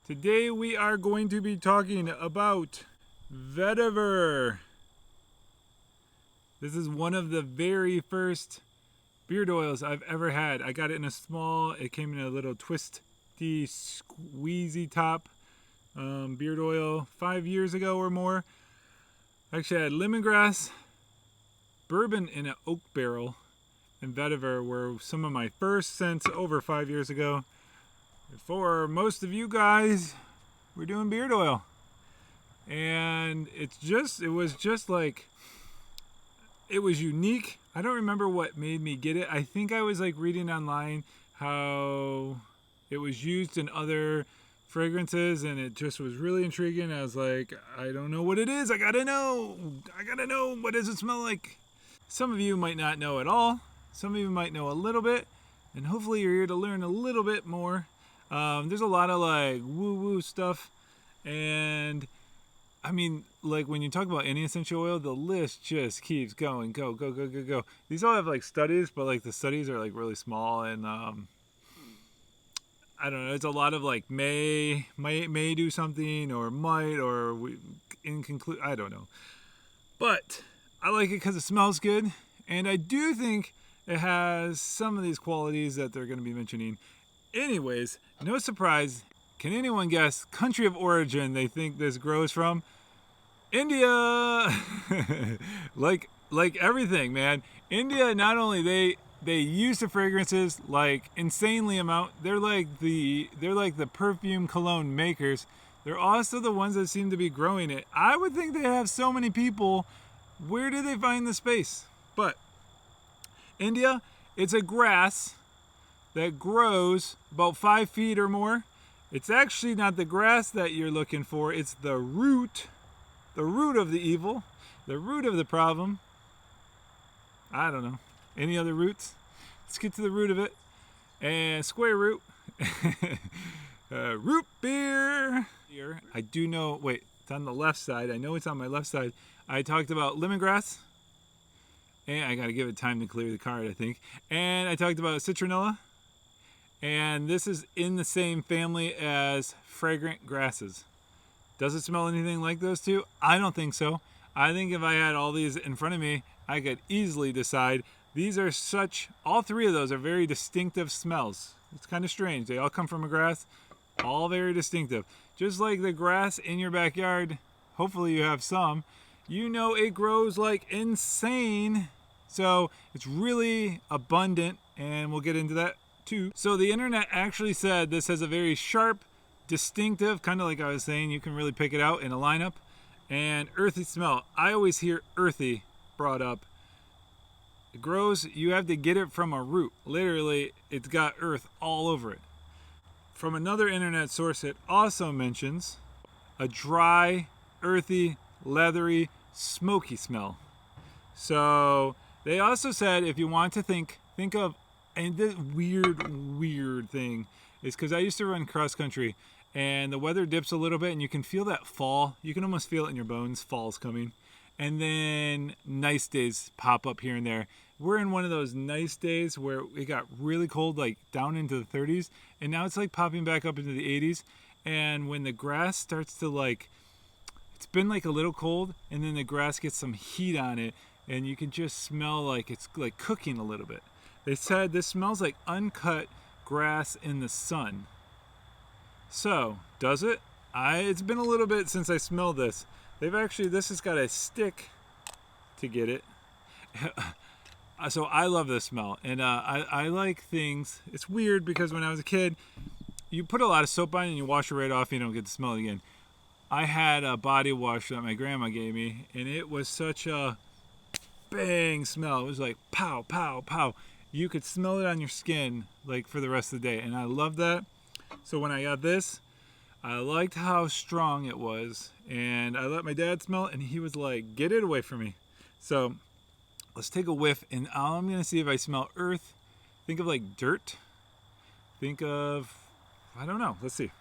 Today we are going to be talking about vetiver. This is one of the very first beard oils I've ever had. I got it in a small, it came in a little twisty, squeezy top beard oil 5 years ago or more. Actually, I had lemongrass, bourbon in an oak barrel, and vetiver were some of my first scents over 5 years ago. For most of you guys, we're doing beard oil. And it was unique. I don't remember what made me get it. I think I was like reading online how it was used in other fragrances, and it just was really intriguing. I was like, I don't know what it is. I gotta know. What does it smell like? Some of you might not know at all. Some of you might know a little bit, and hopefully you're here to learn a little bit more. There's a lot of like woo-woo stuff, and I mean, like when you talk about any essential oil, the list just keeps going, go. These all have like studies, but like the studies are like really small, and I don't know. It's a lot of like may do something, or might, or inconclusive. I don't know, but I like it because it smells good, and I do think it has some of these qualities that they're going to be mentioning. Anyways, no surprise. Can anyone guess country of origin they think this grows from? India. like everything, man. India, not only they use the fragrances like insanely amount. They're like the perfume cologne makers. They're also the ones that seem to be growing it. I would think they have so many people. Where do they find the space? But India, it's a grass that grows about 5 feet or more. It's actually not the grass that you're looking for. It's the root of the evil, the root of the problem. I don't know. Any other roots? Let's get to the root of it. And square root. Root beer. Here, I do know, wait, it's on the left side. I know it's on my left side. I talked about lemongrass. And I got to give it time to clear the card, I think. And I talked about citronella. And this is in the same family as fragrant grasses. Does it smell anything like those two? I don't think so. I think if I had all these in front of me, I could easily decide. All three of those are very distinctive smells. It's kind of strange. They all come from a grass, all very distinctive. Just like the grass in your backyard, hopefully you have some, you know it grows like insane. So it's really abundant, and we'll get into that too. So the internet actually said this has a very sharp, distinctive, kind of like I was saying, you can really pick it out in a lineup, and earthy smell. I always hear earthy brought up. It grows, you have to get it from a root. Literally, it's got earth all over it. From another internet source, it also mentions a dry, earthy, leathery, smoky smell. So they also said if you want to think of, and this weird thing is because I used to run cross country, and the weather dips a little bit, and you can feel that fall. You can almost feel it in your bones. Fall's coming. And then nice days pop up here and there. We're in one of those nice days where it got really cold, like down into the 30s, and now it's like popping back up into the 80s. And when the grass starts to it's been like a little cold, and then the grass gets some heat on it, and you can just smell like it's like cooking a little bit. They said this smells like uncut grass in the sun. So, does it? It's been a little bit since I smelled this. This has got a stick to get it. So I love this smell. And I like things. It's weird because when I was a kid, you put a lot of soap on and you wash it right off, you don't get to smell it again. I had a body wash that my grandma gave me, and it was such a bang smell. It was like pow, pow, pow. You could smell it on your skin like for the rest of the day, and I love that. So when I got this, I liked how strong it was, and I let my dad smell it, and he was like, get it away from me. So let's take a whiff, and I'm going to see if I smell earth. Think of like dirt. Think of, I don't know. Let's see.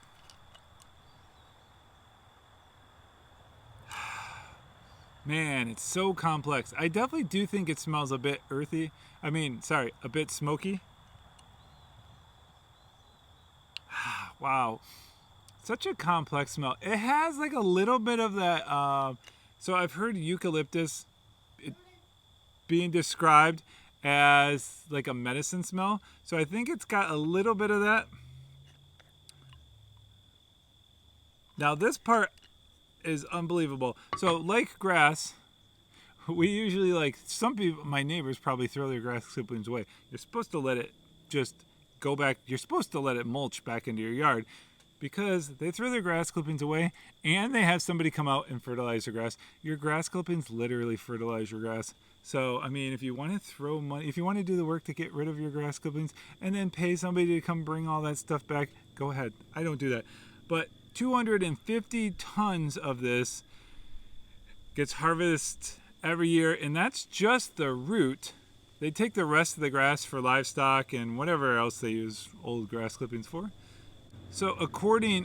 Man, it's so complex. I definitely do think it smells a bit earthy. A bit smoky. Wow. such a complex smell. It has like a little bit of that. So I've heard eucalyptus being described as like a medicine smell. So I think it's got a little bit of that. Now this part is unbelievable. So like grass, we usually like some people, my neighbors probably throw their grass clippings away. You're supposed to let it just go back. You're supposed to let it mulch back into your yard because they throw their grass clippings away and they have somebody come out and fertilize their grass. Your grass clippings literally fertilize your grass. So, I mean, if you want to throw money, if you want to do the work to get rid of your grass clippings and then pay somebody to come bring all that stuff back, go ahead. I don't do that. But 250 tons of this gets harvested every year, and that's just the root. They take the rest of the grass for livestock and whatever else they use old grass clippings for. So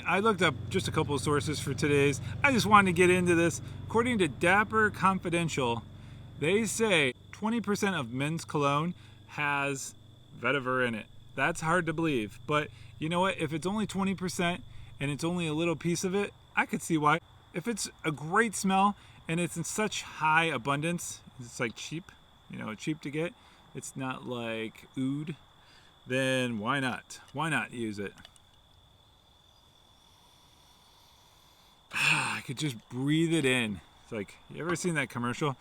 I looked up just a couple of sources for today's. I just wanted to get into this. According to Dapper Confidential, they say 20% of men's cologne has vetiver in it. That's hard to believe, but you know what? If it's only 20% and it's only a little piece of it, I could see why. If it's a great smell and it's in such high abundance, it's like cheap, cheap to get. It's not like oud. Then why not? Why not use it? I could just breathe it in. It's like, you ever seen that commercial?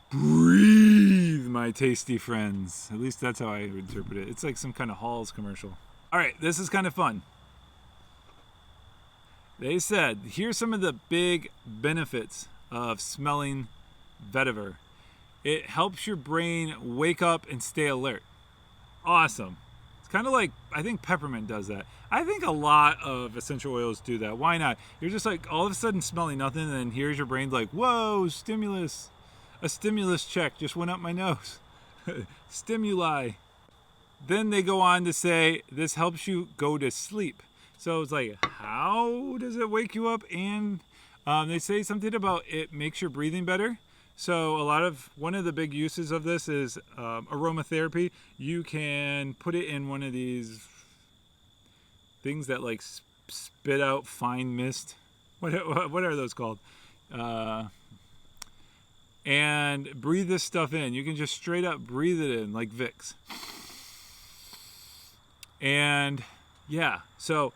Breathe, my tasty friends. At least that's how I interpret it. It's like some kind of Halls commercial. All right, this is kind of fun. They said, here's some of the big benefits of smelling vetiver. It helps your brain wake up and stay alert. Awesome. It's kind of like, I think peppermint does that. I think a lot of essential oils do that. Why not? You're just like all of a sudden smelling nothing, and then here's your brain like, whoa, stimulus. A stimulus check just went up my nose. Stimuli. Then they go on to say this helps you go to sleep. So it's like, how does it wake you up? And they say something about it makes your breathing better. So one of the big uses of this is aromatherapy. You can put it in one of these things that like spit out fine mist. What are those called? And breathe this stuff in. You can just straight up breathe it in like Vicks. And yeah, so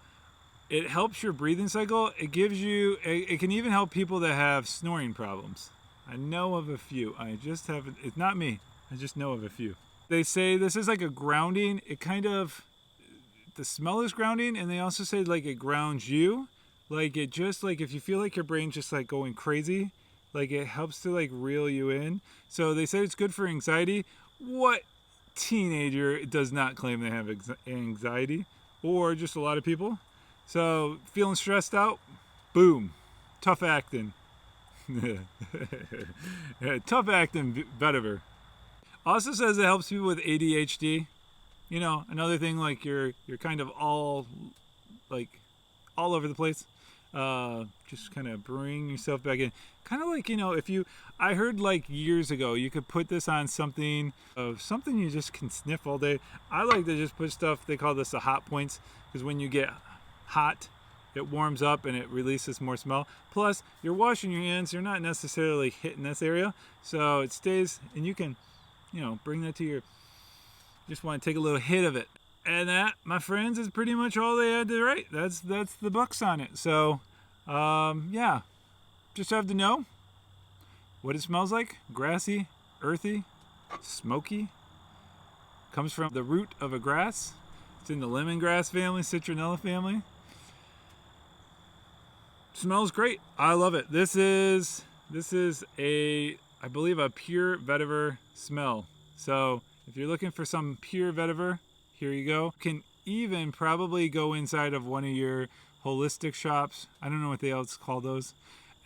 it helps your breathing cycle. It can even help people that have snoring problems. I know of a few. It's not me. I just know of a few. They say this is like a grounding. The smell is grounding, and they also say like it grounds you. Like it just like if you feel like your brain's just like going crazy, like it helps to like reel you in. So they say it's good for anxiety. What teenager does not claim they have anxiety? Or just a lot of people. So feeling stressed out, boom, tough acting. Tough acting vetiver. Also says it helps people with ADHD. Another thing like you're kind of all over the place. Just kind of bring yourself back in. Kind of like, I heard like years ago you could put this on something you just can sniff all day. I like to just put stuff, they call this the hot points, because when you get hot, it warms up and it releases more smell. Plus, you're washing your hands, you're not necessarily hitting this area, so it stays, and you can, bring that to just want to take a little hit of it. And that, my friends, is pretty much all they had to write. That's the bucks on it. So, yeah, just have to know what it smells like. Grassy, earthy, smoky. Comes from the root of a grass. It's in the lemongrass family, citronella family. Smells great. I love it. This is I believe a pure vetiver smell. So if you're looking for some pure vetiver, here you go. You can even probably go inside of one of your holistic shops. I don't know what they else call those.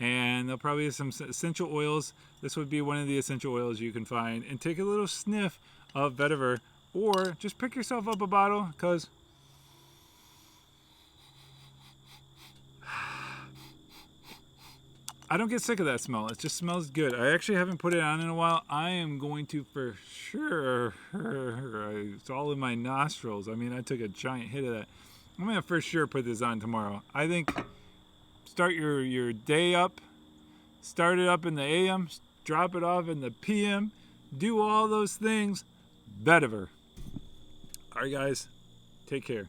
And they'll probably have some essential oils. This would be one of the essential oils you can find. And take a little sniff of vetiver. Or just pick yourself up a bottle, because I don't get sick of that smell. It just smells good. I actually haven't put it on in a while. I am going to for sure. It's all in my nostrils. I mean, I took a giant hit of that. I'm going to for sure put this on tomorrow. I think start your day up. Start it up in the AM, drop it off in the PM. Do all those things. Vetiver. All right, guys. Take care.